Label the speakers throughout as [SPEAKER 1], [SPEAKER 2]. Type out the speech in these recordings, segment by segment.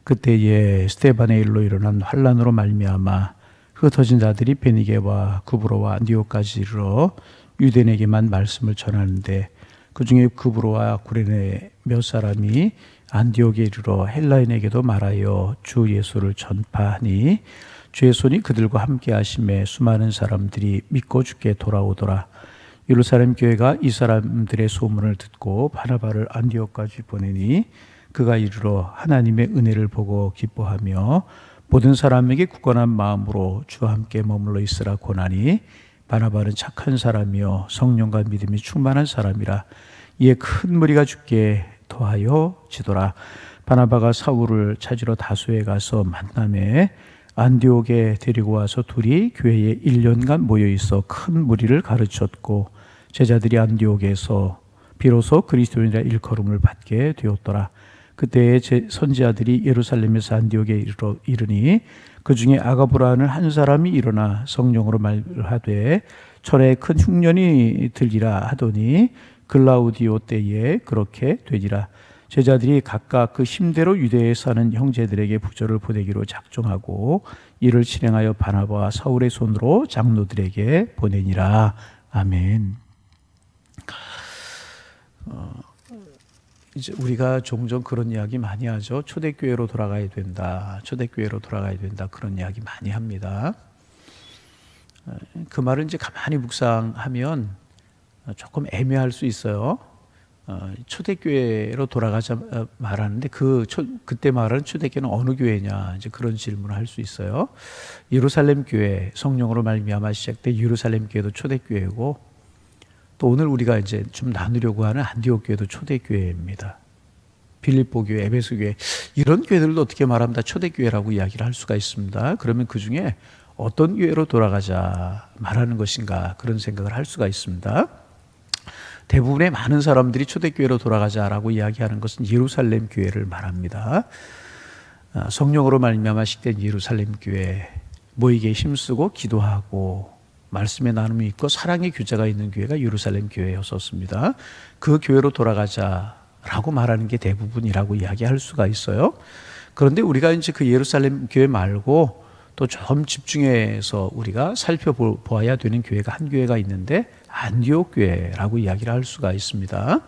[SPEAKER 1] 그때에 스데반의 일로 일어난 환란으로 말미암아 흩어진 자들이 베니게와 구브로와 안디옥까지 이르러 유대인에게만 말씀을 전하는데, 그 중에 구브로와 구레네 몇 사람이 안디옥에 이르러 헬라인에게도 말하여 주 예수를 전파하니, 주의 손이 그들과 함께 하심에 수많은 사람들이 믿고 주께 돌아오더라. 예루살렘 교회가 이 사람들의 소문을 듣고 바나바를 안디옥까지 보내니, 그가 이르러 하나님의 은혜를 보고 기뻐하며 모든 사람에게 굳건한 마음으로 주와 함께 머물러 있으라 권하니, 바나바는 착한 사람이요 성령과 믿음이 충만한 사람이라. 이에 큰 무리가 주께 더하여 지더라. 바나바가 사울을 찾으러 다소에 가서 만나매 안디옥에 데리고 와서 둘이 교회에 1년간 모여 있어 큰 무리를 가르쳤고, 제자들이 안디옥에서 비로소 그리스도인이라 일컬음을 받게 되었더라. 그때에 선지자들이 예루살렘에서 안디옥에 이르니, 그 중에 아가브라는 한 사람이 일어나 성령으로 말하되 철에 큰 흉년이 들리라 하더니, 글라우디오 때에 그렇게 되니라. 제자들이 각각 그 힘대로 유대에 사는 형제들에게 부조를 보내기로 작정하고 이를 실행하여 바나바와 사울의 손으로 장로들에게 보내니라. 아멘. 이제 우리가 종종 그런 이야기 많이 하죠. 초대교회로 돌아가야 된다. 초대교회로 돌아가야 된다. 그런 이야기 많이 합니다. 그 말을 이제 가만히 묵상하면 조금 애매할 수 있어요. 초대교회로 돌아가자 말하는데 그때 말하는 초대교회는 어느 교회냐, 이제 그런 질문을 할 수 있어요. 예루살렘 교회, 성령으로 말미암아 시작된 예루살렘 교회도 초대교회고, 또 오늘 우리가 이제 좀 나누려고 하는 안디옥 교회도 초대교회입니다. 빌립보 교회, 에베소 교회, 이런 교회들도 어떻게 말하면 다 초대교회라고 이야기를 할 수가 있습니다. 그러면 그 중에 어떤 교회로 돌아가자 말하는 것인가, 그런 생각을 할 수가 있습니다. 대부분의 많은 사람들이 초대교회로 돌아가자라고 이야기하는 것은 예루살렘 교회를 말합니다. 성령으로 말미암아 식된 예루살렘 교회, 모이게 힘쓰고 기도하고 말씀의 나눔이 있고 사랑의 교제가 있는 교회가 예루살렘 교회였었습니다. 그 교회로 돌아가자라고 말하는 게 대부분이라고 이야기할 수가 있어요. 그런데 우리가 이제 그 예루살렘 교회 말고 또 좀 집중해서 우리가 살펴보아야 되는 교회가 한 교회가 있는데, 안디옥 교회라고 이야기를 할 수가 있습니다.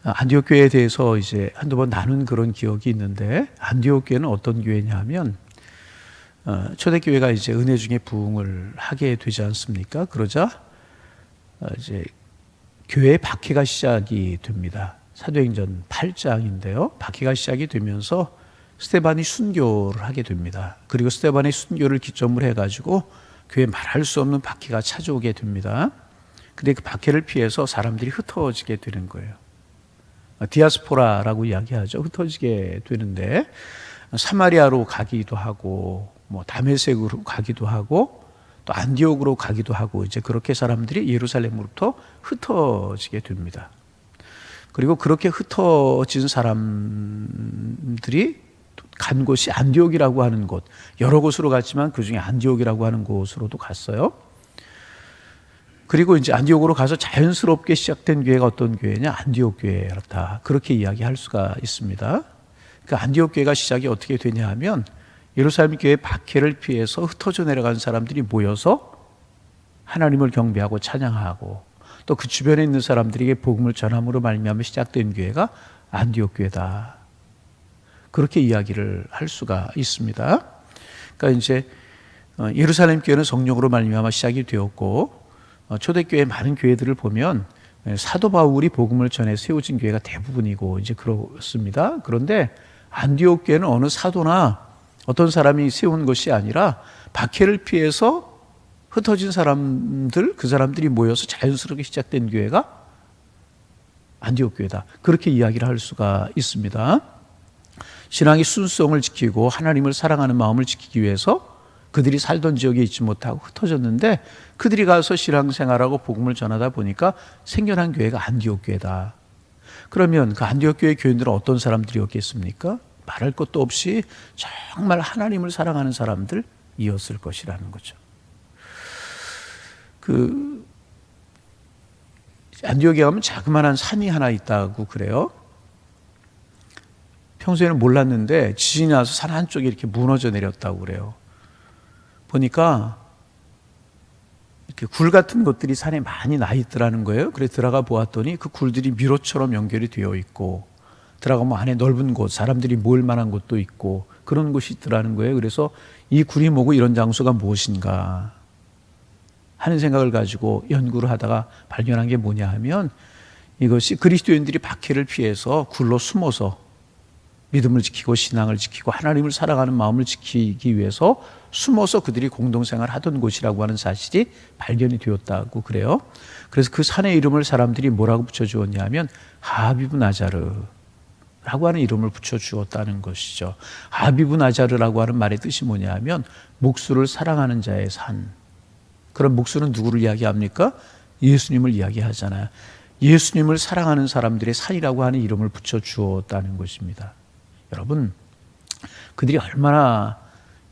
[SPEAKER 1] 안디옥 교회에 대해서 이제 한두 번 나눈 그런 기억이 있는데, 안디옥 교회는 어떤 교회냐 하면, 초대교회가 이제 은혜 중에 부흥을 하게 되지 않습니까? 그러자 이제 교회의 박해가 시작이 됩니다. 사도행전 8장인데요. 박해가 시작이 되면서 스데반이 순교를 하게 됩니다. 그리고 스데반의 순교를 기점으로 해가지고 교회에 말할 수 없는 박해가 찾아오게 됩니다. 근데 그 박해를 피해서 사람들이 흩어지게 되는 거예요. 디아스포라라고 이야기하죠. 흩어지게 되는데, 사마리아로 가기도 하고, 다메섹으로 가기도 하고, 또 안디옥으로 가기도 하고, 이제 그렇게 사람들이 예루살렘으로부터 흩어지게 됩니다. 그리고 그렇게 흩어진 사람들이 간 곳이 안디옥이라고 하는 곳, 여러 곳으로 갔지만 그 중에 안디옥이라고 하는 곳으로도 갔어요. 그리고 이제 안디옥으로 가서 자연스럽게 시작된 교회가 어떤 교회냐, 안디옥 교회였다, 그렇게 이야기할 수가 있습니다. 그 안디옥 교회가 시작이 어떻게 되냐 하면, 예루살렘 교회 박해를 피해서 흩어져 내려간 사람들이 모여서 하나님을 경배하고 찬양하고, 또 그 주변에 있는 사람들에게 복음을 전함으로 말미암아 시작된 교회가 안디옥 교회다, 그렇게 이야기를 할 수가 있습니다. 그러니까 이제 예루살렘 교회는 성령으로 말미암아 시작이 되었고, 초대교회 많은 교회들을 보면 사도 바울이 복음을 전해 세워진 교회가 대부분이고 이제 그렇습니다. 그런데 안디옥 교회는 어느 사도나 어떤 사람이 세운 것이 아니라 박해를 피해서 흩어진 사람들, 그 사람들이 모여서 자연스럽게 시작된 교회가 안디옥 교회다, 그렇게 이야기를 할 수가 있습니다. 신앙의 순수성을 지키고 하나님을 사랑하는 마음을 지키기 위해서 그들이 살던 지역에 있지 못하고 흩어졌는데, 그들이 가서 신앙생활하고 복음을 전하다 보니까 생겨난 교회가 안디옥 교회다. 그러면 그 안디옥 교회 교인들은 어떤 사람들이었겠습니까? 말할 것도 없이 정말 하나님을 사랑하는 사람들이었을 것이라는 거죠. 그 안디옥에 가면 자그마한 산이 하나 있다고 그래요. 평소에는 몰랐는데 지진이 나서 산 한쪽이 이렇게 무너져 내렸다고 그래요. 보니까 이렇게 굴 같은 것들이 산에 많이 나 있더라는 거예요. 그래서 들어가 보았더니 그 굴들이 미로처럼 연결이 되어 있고, 들어가면 안에 넓은 곳, 사람들이 모일 만한 곳도 있고 그런 곳이 있더라는 거예요. 그래서 이 굴이 뭐고 이런 장소가 무엇인가 하는 생각을 가지고 연구를 하다가 발견한 게 뭐냐 하면, 이것이 그리스도인들이 박해를 피해서 굴로 숨어서 믿음을 지키고 신앙을 지키고 하나님을 사랑하는 마음을 지키기 위해서 숨어서 그들이 공동생활을 하던 곳이라고 하는 사실이 발견이 되었다고 그래요. 그래서 그 산의 이름을 사람들이 뭐라고 붙여주었냐 하면 하비브 나자르라고 하는 이름을 붙여주었다는 것이죠. 하비브 나자르라고 하는 말의 뜻이 뭐냐 하면 목수를 사랑하는 자의 산. 그럼 목수는 누구를 이야기합니까? 예수님을 이야기하잖아요. 예수님을 사랑하는 사람들의 산이라고 하는 이름을 붙여주었다는 것입니다. 여러분, 그들이 얼마나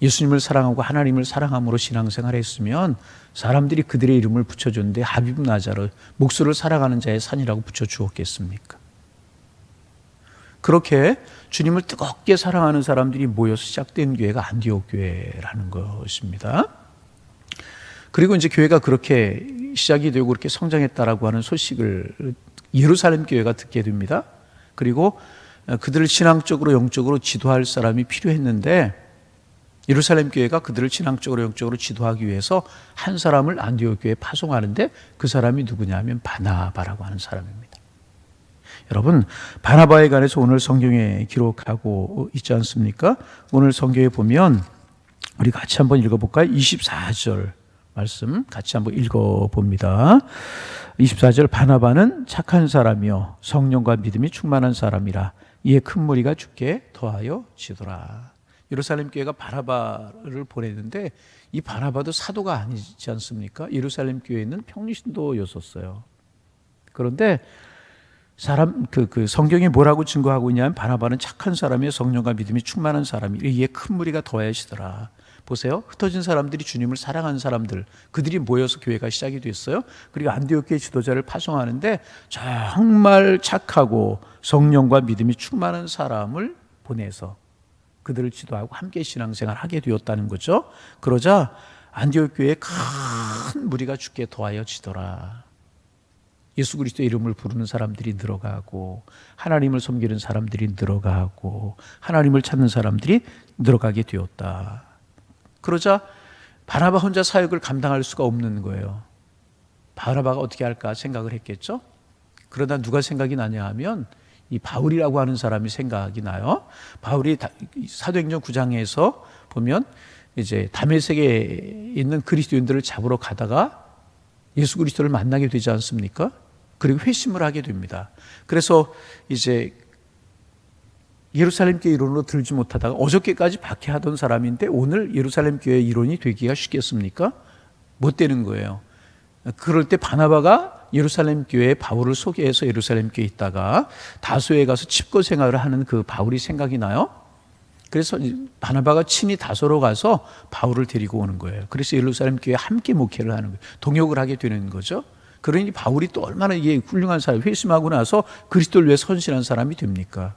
[SPEAKER 1] 예수님을 사랑하고 하나님을 사랑함으로 신앙생활을 했으면 사람들이 그들의 이름을 붙여줬는데 하비브 나자르, 목수를 사랑하는 자의 산이라고 붙여주었겠습니까? 그렇게 주님을 뜨겁게 사랑하는 사람들이 모여서 시작된 교회가 안디옥 교회라는 것입니다. 그리고 이제 교회가 그렇게 시작이 되고 그렇게 성장했다라고 하는 소식을 예루살렘 교회가 듣게 됩니다. 그리고 그들을 신앙적으로 영적으로 지도할 사람이 필요했는데 예루살렘 교회가 그들을 신앙적으로 영적으로 지도하기 위해서 한 사람을 안디옥 교회에 파송하는데 그 사람이 누구냐 하면 바나바라고 하는 사람입니다. 여러분, 바나바에 관해서 오늘 성경에 기록하고 있지 않습니까? 오늘 성경에 보면 우리 같이 한번 읽어볼까요? 24절 말씀 같이 한번 읽어봅니다. 24절, 바나바는 착한 사람이요 성령과 믿음이 충만한 사람이라 이에 큰 무리가 주께 더하여 지더라. 예루살렘 교회가 바나바를 보냈는데 이 바나바도 사도가 아니지 않습니까? 예루살렘 교회에 있는 평신도였었어요. 그런데 그 성경이 뭐라고 증거하고 있냐면 바나바는 착한 사람이요 성령과 믿음이 충만한 사람이라 이에 큰 무리가 더하시더라. 보세요. 흩어진 사람들이 주님을 사랑하는 사람들, 그들이 모여서 교회가 시작이 됐어요. 그리고 안디옥 교회 지도자를 파송하는데 정말 착하고 성령과 믿음이 충만한 사람을 보내서 그들을 지도하고 함께 신앙생활을 하게 되었다는 거죠. 그러자 안디옥 교회에 큰 무리가 주께 더하여지더라. 예수 그리스도의 이름을 부르는 사람들이 늘어가고 하나님을 섬기는 사람들이 늘어가고 하나님을 찾는 사람들이 늘어가게 되었다. 그러자 바나바 혼자 사역을 감당할 수가 없는 거예요. 바나바가 어떻게 할까 생각을 했겠죠. 그러다 누가 생각이 나냐 하면 이 바울이라고 하는 사람이 생각이 나요. 바울이 사도행전 9장에서 보면 이제 다메섹에 있는 그리스도인들을 잡으러 가다가 예수 그리스도를 만나게 되지 않습니까? 그리고 회심을 하게 됩니다. 그래서 이제 예루살렘 교회 이론으로 들지 못하다가 어저께까지 박해하던 사람인데 오늘 예루살렘 교회 이론이 되기가 쉽겠습니까? 못 되는 거예요. 그럴 때 바나바가 예루살렘 교회에 바울을 소개해서 예루살렘 교회에 있다가 다소에 가서 칩거 생활을 하는 그 바울이 생각이 나요. 그래서 바나바가 친히 다소로 가서 바울을 데리고 오는 거예요. 그래서 예루살렘 교회에 함께 목회를 하는 거예요. 동역을 하게 되는 거죠. 그러니 바울이 또 얼마나 이게 훌륭한 사람, 회심하고 나서 그리스도를 위해 헌신한 사람이 됩니까?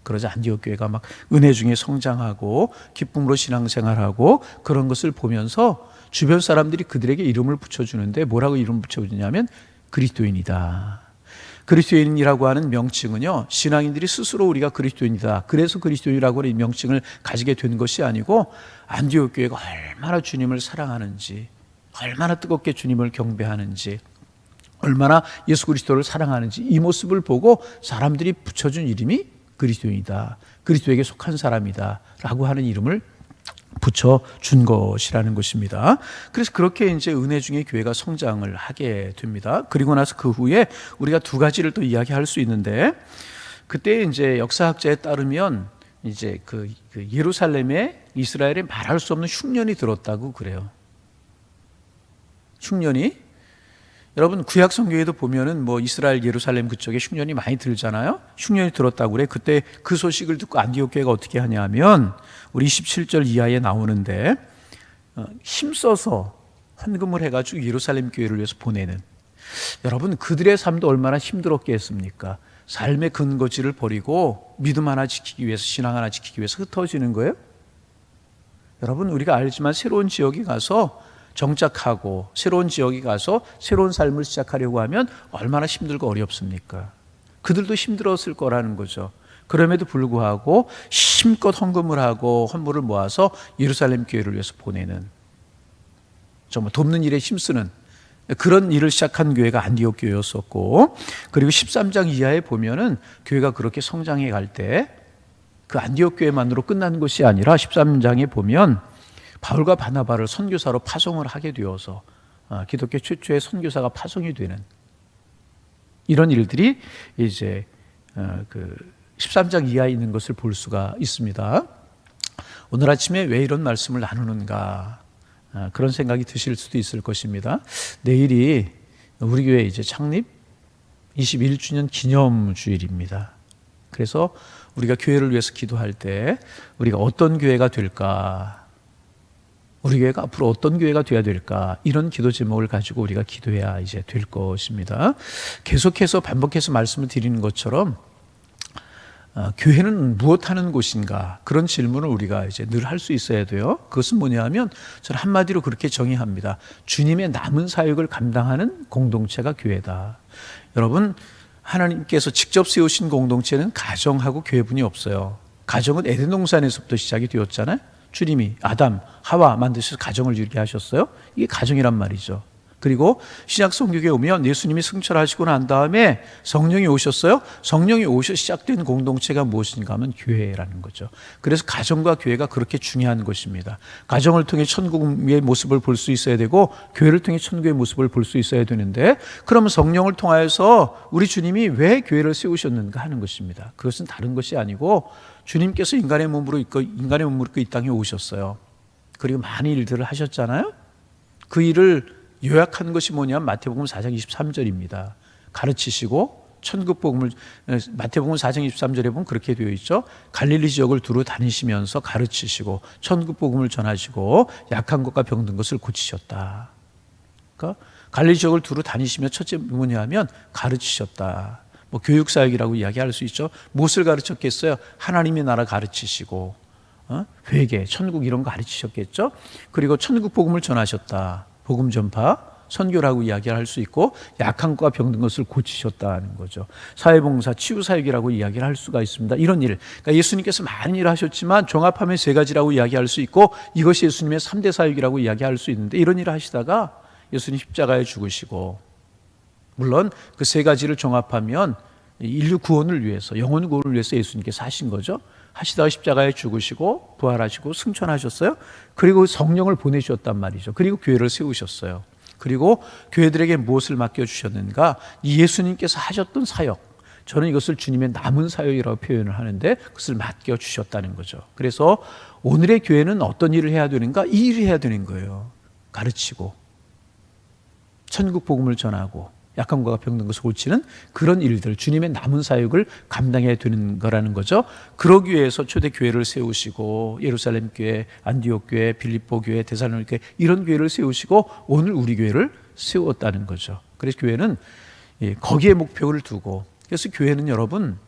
[SPEAKER 1] 그러자 안디옥 교회가 막 은혜 중에 성장하고 기쁨으로 신앙생활하고 그런 것을 보면서 주변 사람들이 그들에게 이름을 붙여주는데 뭐라고 이름을 붙여주냐면 그리스도인이다. 그리스도인이라고 하는 명칭은요, 신앙인들이 스스로 우리가 그리스도인이다, 그래서 그리스도인이라고 하는 명칭을 가지게 된 것이 아니고 안디옥 교회가 얼마나 주님을 사랑하는지, 얼마나 뜨겁게 주님을 경배하는지, 얼마나 예수 그리스도를 사랑하는지 이 모습을 보고 사람들이 붙여준 이름이 그리스도인이다, 그리스도에게 속한 사람이다 라고 하는 이름을 붙여준 것이라는 것입니다. 그래서 그렇게 이제 은혜 중에 교회가 성장을 하게 됩니다. 그리고 나서 그 후에 우리가 두 가지를 또 이야기할 수 있는데, 그때 이제 역사학자에 따르면 이제 그 예루살렘에 이스라엘에 말할 수 없는 흉년이 들었다고 그래요. 흉년이, 여러분 구약 성경에도 보면은 뭐 이스라엘 예루살렘 그쪽에 흉년이 많이 들잖아요. 흉년이 들었다고 그래. 그때 그 소식을 듣고 안디옥 교회가 어떻게 하냐면 우리 27절 이하에 나오는데 힘써서 헌금을 해가지고 예루살렘 교회를 위해서 보내는, 여러분 그들의 삶도 얼마나 힘들었겠습니까? 삶의 근거지를 버리고 믿음 하나 지키기 위해서, 신앙 하나 지키기 위해서 흩어지는 거예요? 여러분, 우리가 알지만 새로운 지역에 가서 정착하고 새로운 지역에 가서 새로운 삶을 시작하려고 하면 얼마나 힘들고 어렵습니까? 그들도 힘들었을 거라는 거죠. 그럼에도 불구하고 힘껏 헌금을 하고 헌물을 모아서 예루살렘 교회를 위해서 보내는, 정말 돕는 일에 힘쓰는 그런 일을 시작한 교회가 안디옥 교회였었고, 그리고 13장 이하에 보면은 교회가 그렇게 성장해 갈 때 그 안디옥 교회만으로 끝나는 것이 아니라 13장에 보면 바울과 바나바를 선교사로 파송을 하게 되어서 기독교 최초의 선교사가 파송이 되는 이런 일들이 이제 그 13장 이하에 있는 것을 볼 수가 있습니다. 오늘 아침에 왜 이런 말씀을 나누는가, 그런 생각이 드실 수도 있을 것입니다. 내일이 우리 교회 이제 창립 21주년 기념 주일입니다. 그래서 우리가 교회를 위해서 기도할 때 우리가 어떤 교회가 될까, 우리 교회가 앞으로 어떤 교회가 되어야 될까, 이런 기도 제목을 가지고 우리가 기도해야 이제 될 것입니다. 계속해서 반복해서 말씀을 드리는 것처럼 교회는 무엇하는 곳인가, 그런 질문을 우리가 이제 늘 할 수 있어야 돼요. 그것은 뭐냐 하면 저는 한마디로 그렇게 정의합니다. 주님의 남은 사역을 감당하는 공동체가 교회다. 여러분, 하나님께서 직접 세우신 공동체는 가정하고 교회분이 없어요. 가정은 에덴 동산에서부터 시작이 되었잖아요. 주님이 아담, 하와 만드셔서 가정을 이루게 하셨어요. 이게 가정이란 말이죠. 그리고 신약 성경에 오면 예수님이 승천하시고 난 다음에 성령이 오셨어요. 성령이 오셔 시작된 공동체가 무엇인가 하면 교회라는 거죠. 그래서 가정과 교회가 그렇게 중요한 것입니다. 가정을 통해 천국의 모습을 볼 수 있어야 되고, 교회를 통해 천국의 모습을 볼 수 있어야 되는데, 그러면 성령을 통하여서 우리 주님이 왜 교회를 세우셨는가 하는 것입니다. 그것은 다른 것이 아니고 주님께서 인간의 몸으로 입고 이 땅에 오셨어요. 그리고 많은 일들을 하셨잖아요. 그 일을 요약하는 것이 뭐냐면 마태복음 4장 23절입니다. 가르치시고 천국 복음을, 마태복음 4장 23절에 보면 그렇게 되어 있죠. 갈릴리 지역을 두루 다니시면서 가르치시고 천국 복음을 전하시고 약한 것과 병든 것을 고치셨다. 그러니까 갈릴리 지역을 두루 다니시며 첫째 뭐냐면 가르치셨다. 뭐 교육사역이라고 이야기할 수 있죠. 무엇을 가르쳤겠어요? 하나님의 나라 가르치시고 회개, 천국 이런 거 가르치셨겠죠. 그리고 천국 복음을 전하셨다. 복음 전파, 선교라고 이야기할 수 있고, 약한 것과 병든 것을 고치셨다는 거죠. 사회봉사, 치유사역이라고 이야기를 할 수가 있습니다. 이런 일, 그러니까 예수님께서 많은 일을 하셨지만 종합하면 세 가지라고 이야기할 수 있고, 이것이 예수님의 3대 사역이라고 이야기할 수 있는데, 이런 일을 하시다가 예수님 십자가에 죽으시고, 물론 그 세 가지를 종합하면 인류 구원을 위해서, 영혼 구원을 위해서 예수님께서 하신 거죠. 하시다가 십자가에 죽으시고 부활하시고 승천하셨어요. 그리고 성령을 보내주셨단 말이죠. 그리고 교회를 세우셨어요. 그리고 교회들에게 무엇을 맡겨주셨는가? 이 예수님께서 하셨던 사역, 저는 이것을 주님의 남은 사역이라고 표현을 하는데, 그것을 맡겨주셨다는 거죠. 그래서 오늘의 교회는 어떤 일을 해야 되는가? 이 일을 해야 되는 거예요. 가르치고 천국 복음을 전하고 약한 것과 병든 것을 고치는 그런 일들, 주님의 남은 사역을 감당해야 되는 거라는 거죠. 그러기 위해서 초대 교회를 세우시고, 예루살렘 교회, 안디옥 교회, 빌립보 교회, 데살로니가 교회, 이런 교회를 세우시고 오늘 우리 교회를 세웠다는 거죠. 그래서 교회는 거기에 목표를 두고, 그래서 교회는 여러분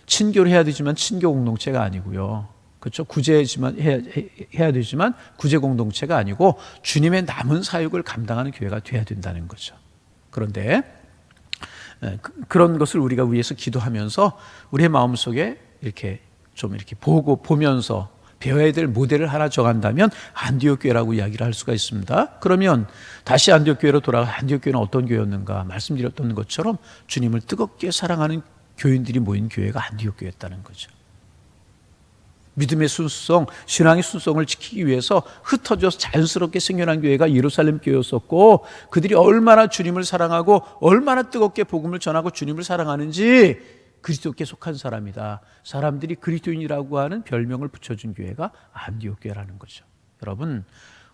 [SPEAKER 1] 친교를 해야 되지만 친교 공동체가 아니고요. 그렇죠? 구제지만 해야 되지만 구제 공동체가 아니고 주님의 남은 사역을 감당하는 교회가 돼야 된다는 거죠. 그런데 그런 것을 우리가 위해서 기도하면서 우리의 마음속에 이렇게 좀 이렇게 보면서 배워야 될 모델을 하나 정한다면 안디옥 교회라고 이야기를 할 수가 있습니다. 그러면 다시 안디옥 교회로 돌아가, 안디옥 교회는 어떤 교회였는가? 말씀드렸던 것처럼 주님을 뜨겁게 사랑하는 교인들이 모인 교회가 안디옥 교회였다는 거죠. 믿음의 순수성, 신앙의 순수성을 지키기 위해서 흩어져서 자연스럽게 생겨난 교회가 예루살렘 교회였었고, 그들이 얼마나 주님을 사랑하고 얼마나 뜨겁게 복음을 전하고 주님을 사랑하는지 그리스도께 속한 사람이다, 사람들이 그리스도인이라고 하는 별명을 붙여준 교회가 안디옥 교회라는 거죠. 여러분,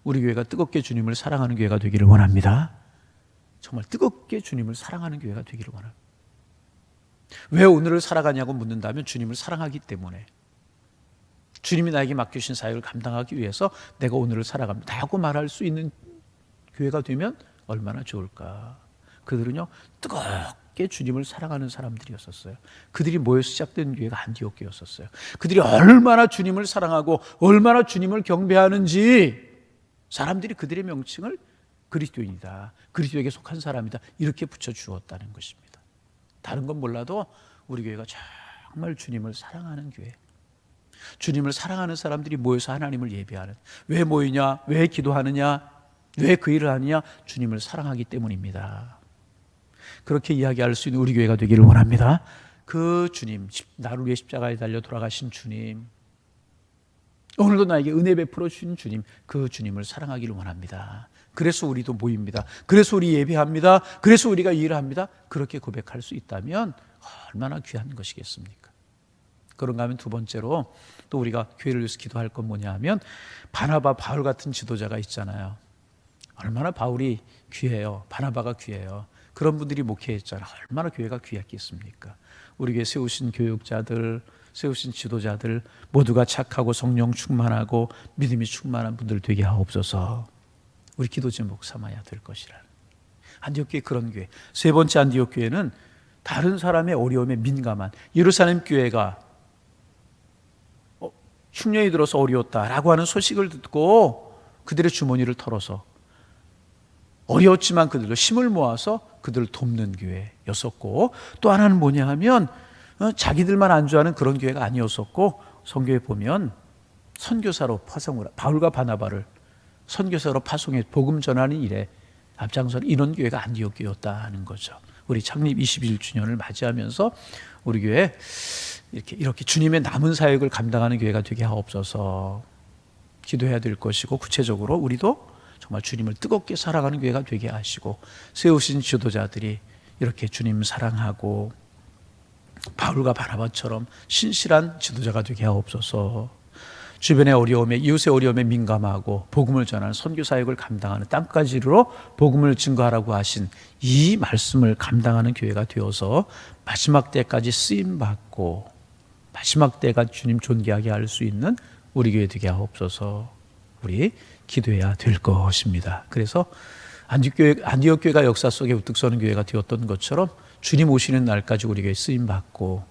[SPEAKER 1] 우리 교회가 뜨겁게 주님을 사랑하는 교회가 되기를 원합니다. 정말 뜨겁게 주님을 사랑하는 교회가 되기를 원합니다. 왜 오늘을 살아가냐고 묻는다면 주님을 사랑하기 때문에, 주님이 나에게 맡기신 사역을 감당하기 위해서 내가 오늘을 살아갑니다 하고 말할 수 있는 교회가 되면 얼마나 좋을까. 그들은요 뜨겁게 뜨겁게 주님을 사랑하는 사람들이었었어요. 그들이 모여 시작된 교회가 안디옥 교회였었어요. 그들이 얼마나 주님을 사랑하고 얼마나 주님을 경배하는지 사람들이 그들의 명칭을 그리스도인이다, 그리스도에게 속한 사람이다 이렇게 붙여주었다는 것입니다. 다른 건 몰라도 우리 교회가 정말 주님을 사랑하는 교회, 주님을 사랑하는 사람들이 모여서 하나님을 예배하는, 왜 모이냐, 왜 기도하느냐, 왜 그 일을 하느냐, 주님을 사랑하기 때문입니다. 그렇게 이야기할 수 있는 우리 교회가 되기를 원합니다. 그 주님, 나를 위해 십자가에 달려 돌아가신 주님, 오늘도 나에게 은혜 베풀어 주신 주님, 그 주님을 사랑하기를 원합니다. 그래서 우리도 모입니다. 그래서 우리 예배합니다. 그래서 우리가 일을 합니다. 그렇게 고백할 수 있다면 얼마나 귀한 것이겠습니까? 그런가 하면 두 번째로 또 우리가 교회를 위해서 기도할 건 뭐냐 하면, 바나바, 바울 같은 지도자가 있잖아요. 얼마나 바울이 귀해요. 바나바가 귀해요. 그런 분들이 목회했잖아요. 얼마나 교회가 귀했겠습니까? 우리 교회 세우신 교육자들, 세우신 지도자들 모두가 착하고 성령 충만하고 믿음이 충만한 분들 되게 하옵소서. 우리 기도 제목 삼아야 될 것이라는 안디옥 교회, 그런 교회. 세 번째 안디옥 교회는 다른 사람의 어려움에 민감한, 예루살렘 교회가 흉년이 들어서 어려웠다라고 하는 소식을 듣고 그들의 주머니를 털어서 어려웠지만 그들로 힘을 모아서 그들을 돕는 교회였었고, 또 하나는 뭐냐 하면 자기들만 안주하는 그런 교회가 아니었었고, 성경에 보면 선교사로 파송을, 바울과 바나바를 선교사로 파송해 복음 전하는 일에 앞장선 이런 교회가 안디옥 교회였다는 거죠. 우리 창립 21주년을 맞이하면서 우리 교회 이렇게 주님의 남은 사역을 감당하는 교회가 되게 하옵소서. 기도해야 될 것이고, 구체적으로 우리도 정말 주님을 뜨겁게 사랑하는 교회가 되게 하시고, 세우신 지도자들이 이렇게 주님 사랑하고 바울과 바나바처럼 신실한 지도자가 되게 하옵소서. 주변의 어려움에, 이웃의 어려움에 민감하고 복음을 전하는 선교 사역을 감당하는, 땅까지 이르러 복음을 증거하라고 하신 이 말씀을 감당하는 교회가 되어서 마지막 때까지 쓰임받고 마지막 때가 주님 존귀하게 할 수 있는 우리 교회 되게 하옵소서. 우리 기도해야 될 것입니다. 그래서 안디옥 교회가 역사 속에 우뚝 서는 교회가 되었던 것처럼 주님 오시는 날까지 우리 교회 쓰임받고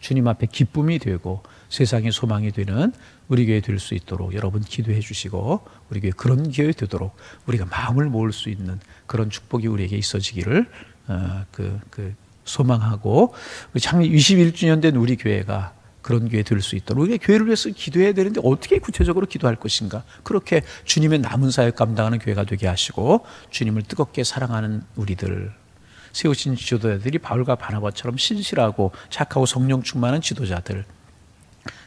[SPEAKER 1] 주님 앞에 기쁨이 되고 세상의 소망이 되는 우리 교회 될 수 있도록 여러분 기도해 주시고, 우리 교회 그런 교회 되도록 우리가 마음을 모을 수 있는 그런 축복이 우리에게 있어지기를 소망하고, 창립 21주년 된 우리 교회가 그런 교회 될 수 있도록 우리가 교회를 위해서 기도해야 되는데 어떻게 구체적으로 기도할 것인가? 그렇게 주님의 남은 사역 감당하는 교회가 되게 하시고, 주님을 뜨겁게 사랑하는 우리들, 세우신 지도자들이 바울과 바나바처럼 신실하고 착하고 성령 충만한 지도자들,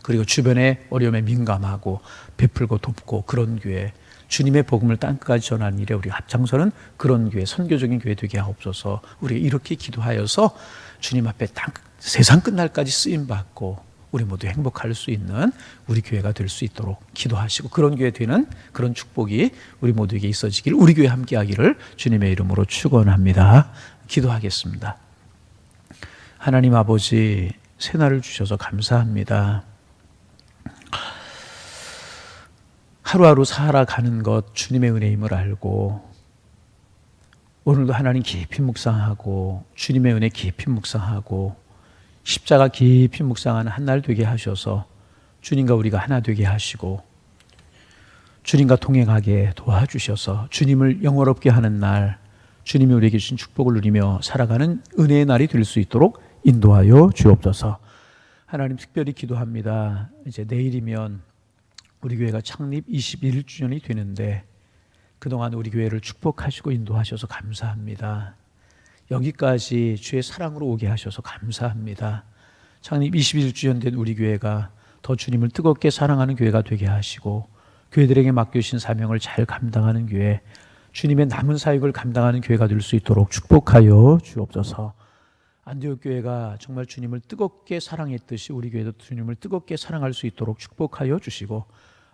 [SPEAKER 1] 그리고 주변의 어려움에 민감하고 베풀고 돕고 그런 교회, 주님의 복음을 땅끝까지 전하는 일에 우리가 앞장서는 그런 교회, 선교적인 교회 되게 하옵소서. 우리가 이렇게 기도하여서 주님 앞에 세상 끝날까지 쓰임받고 우리 모두 행복할 수 있는 우리 교회가 될 수 있도록 기도하시고, 그런 교회 되는 그런 축복이 우리 모두에게 있어지길, 우리 교회 함께 하기를 주님의 이름으로 축원합니다. 기도하겠습니다. 하나님 아버지, 새날을 주셔서 감사합니다. 하루하루 살아가는 것 주님의 은혜임을 알고, 오늘도 하나님 깊이 묵상하고 주님의 은혜 깊이 묵상하고 십자가 깊이 묵상하는 한 날 되게 하셔서 주님과 우리가 하나 되게 하시고 주님과 동행하게 도와주셔서 주님을 영원롭게 하는 날, 주님이 우리에게 주신 축복을 누리며 살아가는 은혜의 날이 될 수 있도록 인도하여 주옵소서. 하나님, 특별히 기도합니다. 이제 내일이면 우리 교회가 창립 21주년이 되는데 그동안 우리 교회를 축복하시고 인도하셔서 감사합니다. 여기까지 주의 사랑으로 오게 하셔서 감사합니다. 창립 21주년 된 우리 교회가 더 주님을 뜨겁게 사랑하는 교회가 되게 하시고, 교회들에게 맡겨주신 사명을 잘 감당하는 교회, 주님의 남은 사역을 감당하는 교회가 될 수 있도록 축복하여 주옵소서. 안디옥 교회가 정말 주님을 뜨겁게 사랑했듯이 우리 교회도 주님을 뜨겁게 사랑할 수 있도록 축복하여 주시고,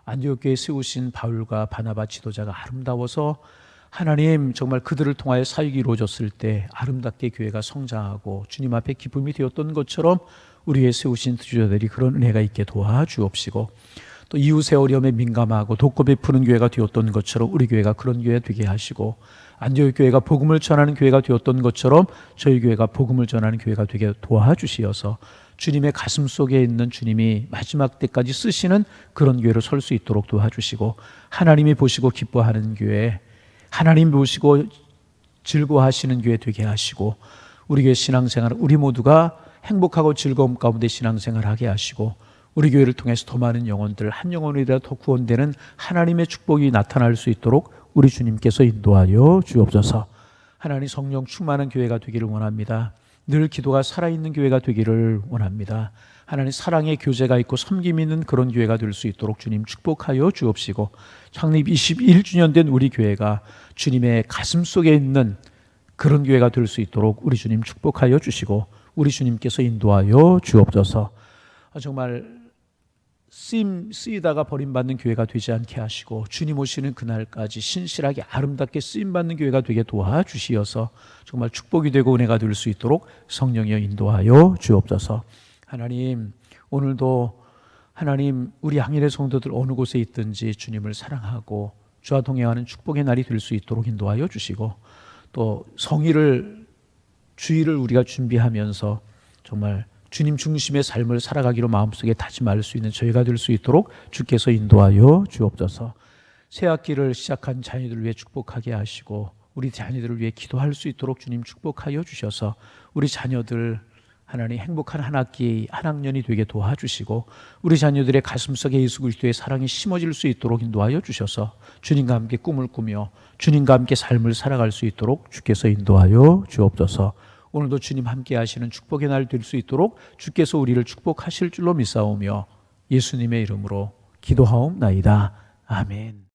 [SPEAKER 1] 안디옥 교회에 세우신 바울과 바나바 지도자가 아름다워서 하나님 정말 그들을 통하여 사역이 이루어졌을 때 아름답게 교회가 성장하고 주님 앞에 기쁨이 되었던 것처럼 우리의 세우신 지도자들이 그런 은혜가 있게 도와주옵시고, 또 이웃의 어려움에 민감하고 돕고 베푸는 교회가 되었던 것처럼 우리 교회가 그런 교회 되게 하시고, 안디옥 교회가 복음을 전하는 교회가 되었던 것처럼 저희 교회가 복음을 전하는 교회가 되게 도와주시어서 주님의 가슴 속에 있는 주님이 마지막 때까지 쓰시는 그런 교회로 설 수 있도록 도와주시고, 하나님이 보시고 기뻐하는 교회, 하나님 보시고 즐거워하시는 교회 되게 하시고, 우리 교회 신앙생활 우리 모두가 행복하고 즐거움 가운데 신앙생활 하게 하시고, 우리 교회를 통해서 더 많은 영혼들 한 영혼이라도 더 구원되는 하나님의 축복이 나타날 수 있도록 우리 주님께서 인도하여 주옵소서. 하나님 성령 충만한 교회가 되기를 원합니다. 늘 기도가 살아있는 교회가 되기를 원합니다. 하나님 사랑의 교제가 있고 섬김이 있는 그런 교회가 될 수 있도록 주님 축복하여 주옵시고, 창립 21주년 된 우리 교회가 주님의 가슴 속에 있는 그런 교회가 될 수 있도록 우리 주님 축복하여 주시고, 우리 주님께서 인도하여 주옵소서. 정말 쓰이다가 버림받는 교회가 되지 않게 하시고, 주님 오시는 그날까지 신실하게 아름답게 쓰임받는 교회가 되게 도와주시어서 정말 축복이 되고 은혜가 될 수 있도록 성령이여 인도하여 주옵소서. 하나님, 오늘도 하나님 우리 항일의 성도들 어느 곳에 있든지 주님을 사랑하고 주와 동행하는 축복의 날이 될 수 있도록 인도하여 주시고, 또 성의를 주의를 우리가 준비하면서 정말 주님 중심의 삶을 살아가기로 마음속에 다짐할 수 있는 저희가 될 수 있도록 주께서 인도하여 주옵소서. 새 학기를 시작한 자녀들을 위해 축복하게 하시고, 우리 자녀들을 위해 기도할 수 있도록 주님 축복하여 주셔서 우리 자녀들 하나님 행복한 한 학기 한 학년이 되게 도와주시고, 우리 자녀들의 가슴속에 예수 그리스도의 사랑이 심어질 수 있도록 인도하여 주셔서 주님과 함께 꿈을 꾸며 주님과 함께 삶을 살아갈 수 있도록 주께서 인도하여 주옵소서. 오늘도 주님 함께 하시는 축복의 날 될 수 있도록 주께서 우리를 축복하실 줄로 믿사오며 예수님의 이름으로 기도하옵나이다. 아멘.